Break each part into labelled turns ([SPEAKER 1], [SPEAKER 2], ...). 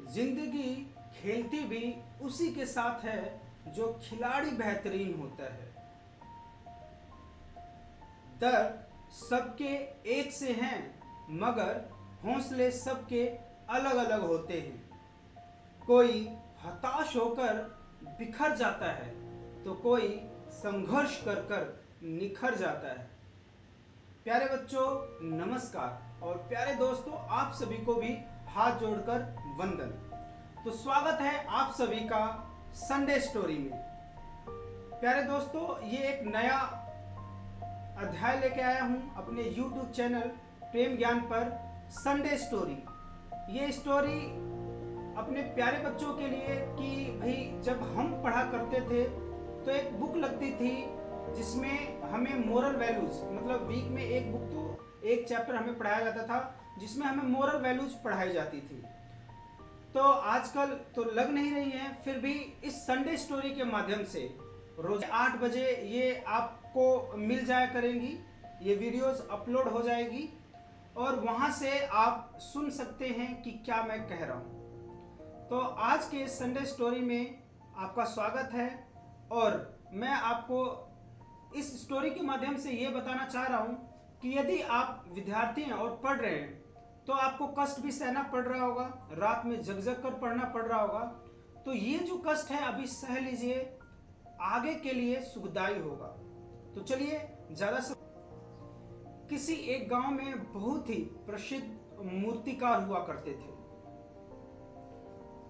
[SPEAKER 1] जिंदगी खेलती भी उसी के साथ है जो खिलाड़ी बेहतरीन होता है। दर्द सबके एक से हैं, मगर हौसले सबके अलग अलग होते हैं। कोई हताश होकर बिखर जाता है तो कोई संघर्ष कर कर निखर जाता है। प्यारे बच्चों, नमस्कार और प्यारे दोस्तों, आप सभी को भी हाथ जोड़कर वंदन। तो स्वागत है आप सभी का संडे स्टोरी में। प्यारे दोस्तों, ये एक नया अध्याय लेके आया हूँ अपने YouTube चैनल प्रेम ज्ञान पर, संडे स्टोरी। ये स्टोरी अपने प्यारे बच्चों के लिए कि भाई जब हम पढ़ा करते थे तो एक बुक लगती थी जिसमें हमें मोरल वैल्यूज, मतलब वीक में एक बुक तो एक चैप्टर हमें पढ़ाया जाता था जिसमें हमें मोरल वैल्यूज पढ़ाई जाती थी। तो आजकल तो लग नहीं रही है, फिर भी इस संडे स्टोरी के माध्यम से रोज 8 बजे ये आपको मिल जाया करेंगी। ये वीडियोस अपलोड हो जाएगी और वहां से आप सुन सकते हैं कि क्या मैं कह रहा हूं। तो आज के संडे स्टोरी में आपका स्वागत है और मैं आपको इस स्टोरी के माध्यम से ये बताना चाह रहा हूँ कि यदि आप विद्यार्थी हैं और पढ़ रहे हैं तो आपको कष्ट भी सहना पड़ रहा होगा, रात में जग जग कर पढ़ना पड़ रहा होगा। तो ये जो कष्ट है अभी सह लीजिए, आगे के लिए सुखदायी होगा। तो चलिए ज्यादा से किसी एक गांव में बहुत ही प्रसिद्ध मूर्तिकार हुआ करते थे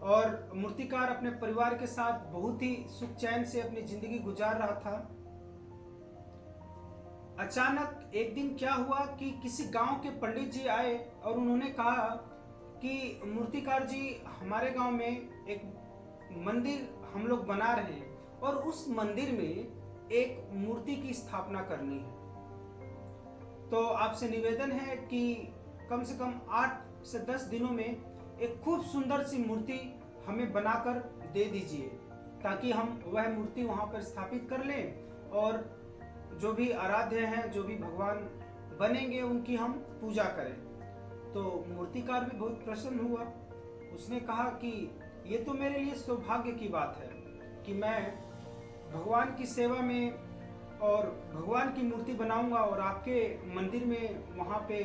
[SPEAKER 1] और मूर्तिकार अपने परिवार के साथ बहुत ही सुख चैन से अपनी जिंदगी गुजार रहा था। अचानक एक दिन क्या हुआ कि किसी गांव के पंडित जी आए और उन्होंने कहा कि मूर्तिकार जी, हमारे गांव में एक मंदिर हम लोग बना रहे हैं और उस मंदिर में एक मूर्ति की स्थापना करनी है। तो आपसे निवेदन है कि कम से कम 8 से 10 दिनों में एक खूब सुंदर सी मूर्ति हमें बनाकर दे दीजिए ताकि हम वह मूर्ति वहां पर स्थापित कर लें और जो भी आराध्य हैं, जो भी भगवान बनेंगे, उनकी हम पूजा करें। तो मूर्तिकार भी बहुत प्रसन्न हुआ। उसने कहा कि ये तो मेरे लिए सौभाग्य की बात है कि मैं भगवान की सेवा में और भगवान की मूर्ति बनाऊंगा और आपके मंदिर में वहां पे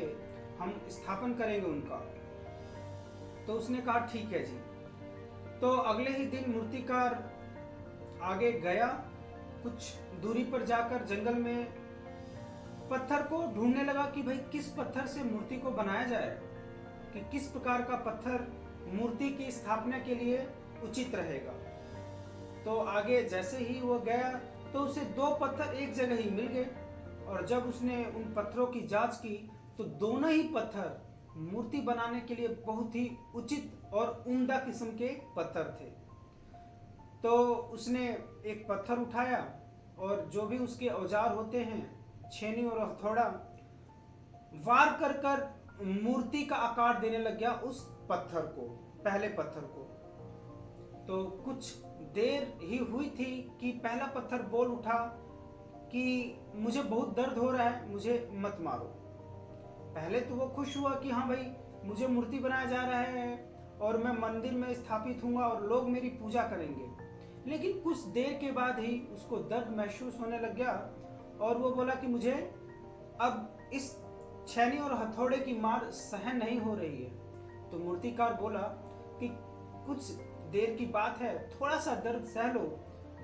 [SPEAKER 1] हम स्थापन करेंगे उनका। तो उसने कहा ठीक है जी। तो अगले ही दिन मूर्तिकार आगे गया, कुछ दूरी पर जाकर जंगल में पत्थर को ढूंढने लगा कि भाई किस पत्थर से मूर्ति को बनाया जाए, कि किस प्रकार का पत्थर मूर्ति की स्थापना के लिए उचित रहेगा। तो आगे जैसे ही वो गया तो उसे 2 पत्थर एक जगह ही मिल गए और जब उसने उन पत्थरों की जांच की तो दोनों ही पत्थर मूर्ति बनाने के लिए बहुत ही उचित और उम्दा किस्म के पत्थर थे। तो उसने एक पत्थर उठाया और जो भी उसके औजार होते हैं, छेनी और हथौड़ा, वार कर कर मूर्ति का आकार देने लग गया उस पत्थर को, पहले पत्थर को। तो कुछ देर ही हुई थी कि पहला पत्थर बोल उठा कि मुझे बहुत दर्द हो रहा है, मुझे मत मारो। पहले तो वो खुश हुआ कि हाँ भाई, मुझे मूर्ति बनाया जा रहा है और मैं मंदिर में स्थापित हूँगा और लोग मेरी पूजा करेंगे। लेकिन कुछ देर के बाद ही उसको दर्द महसूस होने लग गया और वो बोला कि मुझे अब इस छेनी और हथौड़े की मार सहन नहीं हो रही है। तो मूर्तिकार बोला कि कुछ देर की बात है, थोड़ा सा दर्द सह लो,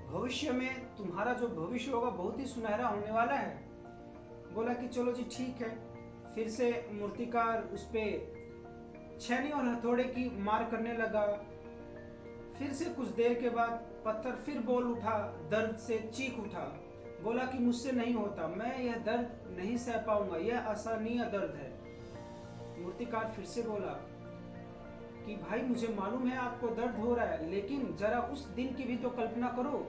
[SPEAKER 1] भविष्य में तुम्हारा जो भविष्य होगा बहुत ही सुनहरा होने वाला है। बोला कि चलो जी ठीक है। फिर से मूर्तिकार उस पे छेनी और हथौड़े की मार करने लगा। फिर से कुछ देर के बाद पत्थर फिर बोल उठा, दर्द से चीख उठा, बोला कि मुझसे नहीं होता, मैं यह दर्द नहीं सह पाऊंगा, यह असहनीय दर्द है। मूर्तिकार फिर से बोला कि भाई मुझे मालूम है आपको दर्द हो रहा है, लेकिन जरा उस दिन की भी तो कल्पना करो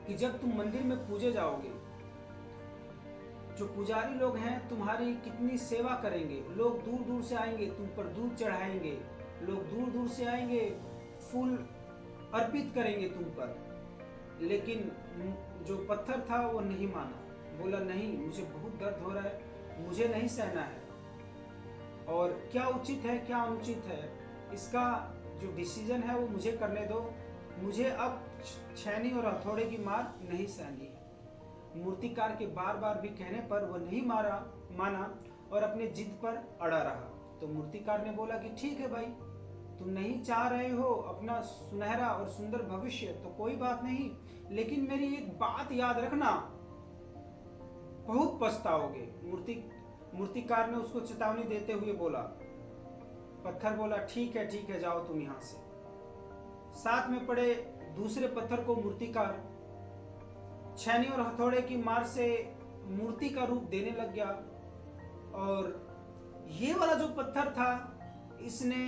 [SPEAKER 1] कि जब तुम मंदिर में पूजे जाओगे, जो पुजारी लोग हैं तुम्हारी कितनी सेवा करेंगे, लोग दूर दूर से आएंगे, तुम पर दूध चढ़ाएंगे, लोग दूर दूर से आएंगे, फूल अर्पित करेंगे तुम पर। लेकिन जो पत्थर था वो नहीं माना, बोला नहीं, मुझे बहुत दर्द हो रहा है, मुझे नहीं सहना है। और क्या उचित है क्या अनुचित है इसका जो डिसीजन है वो मुझे करने दो, मुझे अब छेनी और हथौड़े की मार नहीं सहनी है। मूर्तिकार के बार बार भी कहने पर वह नहीं माना और अपने जिद पर अड़ा रहा। तो मूर्तिकार ने बोला कि ठीक है भाई, तुम नहीं चाह रहे हो अपना सुनहरा और सुंदर भविष्य तो कोई बात नहीं, लेकिन मेरी एक बात याद रखना, बहुत पछताओगे। मूर्तिकार ने उसको चेतावनी देते हुए बोला। पत्थर बोला ठीक है जाओ तुम यहां से। साथ में पड़े दूसरे पत्थर को मूर्तिकार छेनी और हथौड़े की मार से मूर्ति का रूप देने लग गया। और ये वाला जो पत्थर था, इसने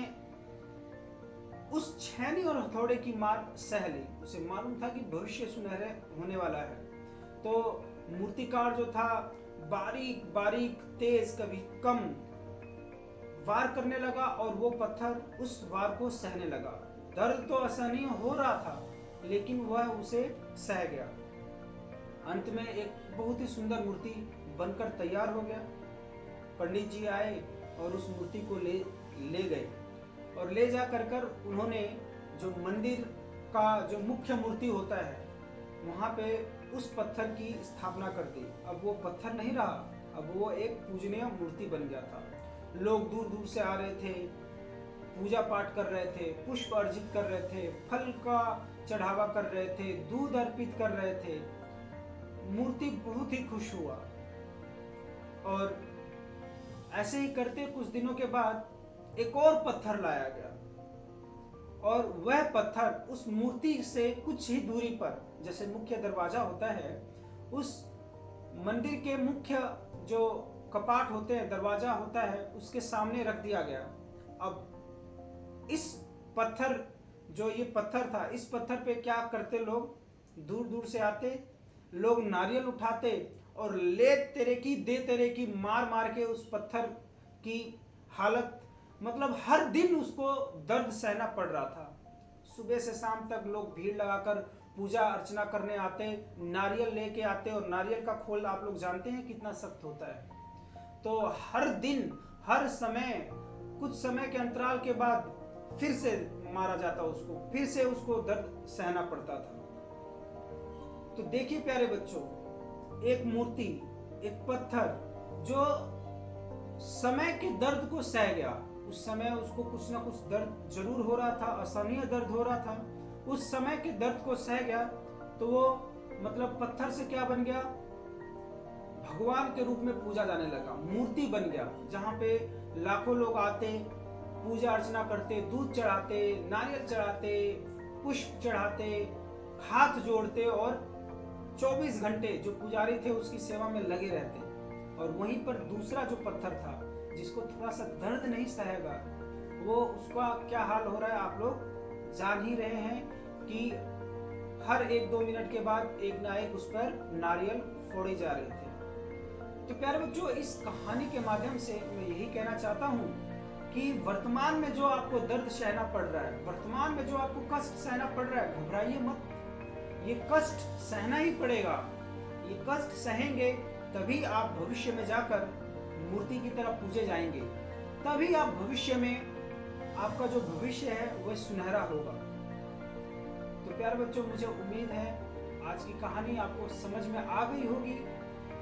[SPEAKER 1] उस छेनी और हथौड़े की मार सह ली। उसे मालूम था कि भविष्य सुनहरे होने वाला है। तो मूर्तिकार जो था बारीक बारीक तेज कभी कम वार करने लगा और वो पत्थर उस वार को सहने लगा। दर्द तो असहनीय हो रहा था, लेकिन वह उसे सह गया। अंत में एक बहुत ही सुंदर मूर्ति बनकर तैयार हो गया। पंडित जी आए और उस मूर्ति को ले गए और ले जा कर उन्होंने जो मंदिर का जो मुख्य मूर्ति होता है वहां पे उस पत्थर की स्थापना कर दी। अब वो पत्थर नहीं रहा, अब वो एक पूजनीय मूर्ति बन गया था। लोग दूर दूर से आ रहे थे, पूजा पाठ कर रहे थे, पुष्प अर्जित कर रहे थे, फल का चढ़ावा कर रहे थे, दूध अर्पित कर रहे थे। मूर्ति बहुत ही खुश हुआ। और ऐसे ही करते कुछ दिनों के बाद एक और पत्थर लाया गया और वह पत्थर उस मूर्ति से कुछ ही दूरी पर, जैसे मुख्य दरवाजा होता है, उस मंदिर के मुख्य जो कपाट होते हैं, दरवाजा होता है, उसके सामने रख दिया गया। अब इस पत्थर, जो ये पत्थर था, इस पत्थर पे क्या करते लोग, दूर दूर से आते लोग, नारियल उठाते और ले तेरे की दे तेरे की मार मार के उस पत्थर की हालत, मतलब हर दिन उसको दर्द सहना पड़ रहा था। सुबह से शाम तक लोग भीड़ लगाकर पूजा अर्चना करने आते, नारियल लेके आते, और नारियल का खोल आप लोग जानते हैं कितना सख्त होता है। तो हर दिन हर समय कुछ समय के अंतराल के बाद फिर से मारा जाता उसको, फिर से उसको दर्द सहना पड़ता था। तो देखिए प्यारे बच्चों, एक मूर्ति, एक पत्थर जो समय के दर्द को सह गया, उस समय उसको कुछ ना कुछ दर्द जरूर हो रहा था, असहनीय दर्द हो रहा था, उस समय के दर्द को सह गया, तो वो मतलब पत्थर से क्या बन गया, भगवान के रूप में पूजा जाने लगा, मूर्ति बन गया, जहाँ पे लाखों लोग आते, पूजा अर्चना करते, दूध चढ़ाते, नारियल चढ़ाते, पुष्प चढ़ाते, हाथ जोड़ते और 24 घंटे जो पुजारी थे उसकी सेवा में लगे रहते। और वहीं पर दूसरा जो पत्थर था, जिसको थोड़ा सा दर्द नहीं सहेगा, वो उसका क्या हाल हो रहा है आप लोग जान ही रहे हैं कि हर 1-2 मिनट के बाद एक ना एक उस पर नारियल फोड़े जा रहे थे। तो प्यारे बच्चों, इस कहानी के माध्यम से मैं यही कहना चाहता हूँ कि वर्तमान में जो आपको दर्द सहना पड़ रहा है, वर्तमान में जो आपको कष्ट सहना पड़ रहा है, घबराइए मत, ये कष्ट सहना ही पड़ेगा। ये कष्ट सहेंगे तभी आप भविष्य में जाकर मूर्ति की तरह पूजे जाएंगे, तभी आप भविष्य में आपका जो भविष्य है वह सुनहरा होगा। तो प्यारे बच्चों, मुझे उम्मीद है आज की कहानी आपको समझ में आ गई होगी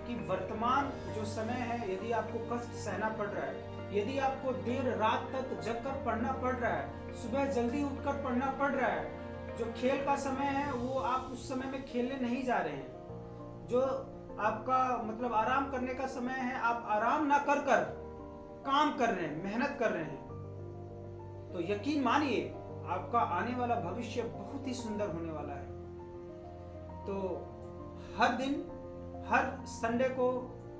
[SPEAKER 1] कि वर्तमान जो समय है, यदि आपको कष्ट सहना पड़ रहा है, यदि आपको देर रात तक जगकर पढ़ना पड़ रहा है, सुबह जल्दी उठकर पढ़ना पड़ रहा है, जो खेल का समय है वो आप उस समय में खेलने नहीं जा रहे हैं, जो आपका मतलब आराम करने का समय है, आप आराम ना कर कर काम कर रहे हैं, मेहनत कर रहे हैं, तो यकीन मानिए आपका आने वाला भविष्य बहुत ही सुंदर होने वाला है। तो हर दिन हर संडे को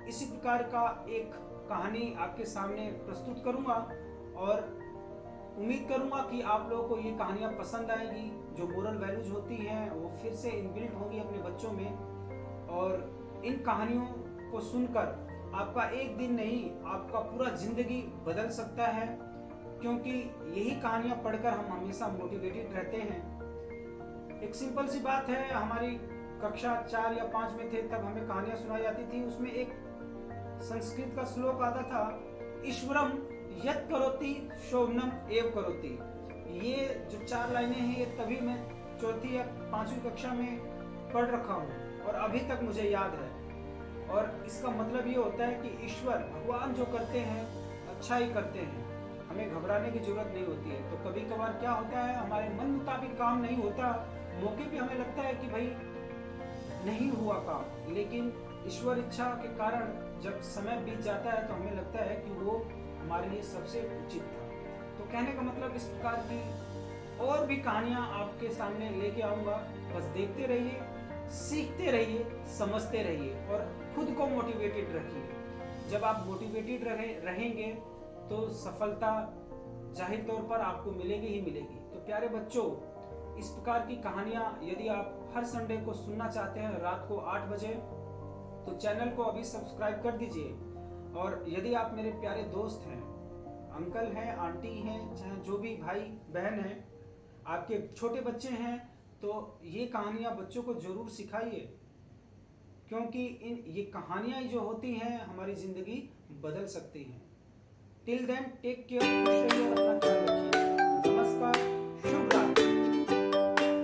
[SPEAKER 1] इसी प्रकार का एक कहानी आपके सामने प्रस्तुत करूंगा और उम्मीद करूंगा कि आप लोगों को ये कहानियां पसंद आएगी। जो मोरल वैल्यूज होती हैं वो फिर से इनबिल्ट होंगी अपने बच्चों में, और इन कहानियों को सुनकर आपका एक दिन नहीं, आपका पूरा जिंदगी बदल सकता है, क्योंकि यही कहानियां पढ़कर हम हमेशा मोटिवेटेड रहते हैं। एक सिंपल सी बात है, हमारी कक्षा 4 या 5 में थे तब हमें कहानियां सुनाई जाती थी, उसमें एक संस्कृत का श्लोक आता था, ईश्वरम यत् करोति शोभनम एव करोति। ये 4 लाइनें हैं, ये तभी मैं चौथी या 5वीं कक्षा में पढ़ रखा हूँ और अभी तक मुझे याद है। और इसका मतलब ये होता है कि ईश्वर भगवान जो करते हैं अच्छा ही करते हैं, हमें घबराने की जरूरत नहीं होती है। तो कभी कभार क्या होता है, हमारे मन मुताबिक काम नहीं होता, मौके पे हमें लगता है कि भाई नहीं हुआ काम, लेकिन ईश्वर इच्छा के कारण जब समय बीत जाता है तो हमें लगता है कि वो हमारे लिए सबसे उचित था। तो कहने का मतलब इस प्रकार की और भी कहानियां आपके सामने लेके आऊंगा। बस देखते रहिए, सीखते रहिए, समझते रहिए और खुद को मोटिवेटेड रखिए। जब आप मोटिवेटेड रहेंगे तो सफलता जाहिर तौर पर आपको मिलेगी ही मिलेगी। तो प्यारे बच्चों, इस प्रकार की कहानियां यदि आप हर संडे को सुनना चाहते हैं रात को 8 बजे, तो चैनल को अभी सब्सक्राइब कर दीजिए। और यदि आप मेरे प्यारे दोस्त हैं, अंकल हैं, आंटी हैं, चाहे जो भी भाई बहन हैं, आपके छोटे बच्चे हैं, तो ये कहानियां बच्चों को जरूर सिखाइए, क्योंकि ये कहानियां जो होती हैं हमारी जिंदगी बदल सकती हैं। Till then take care.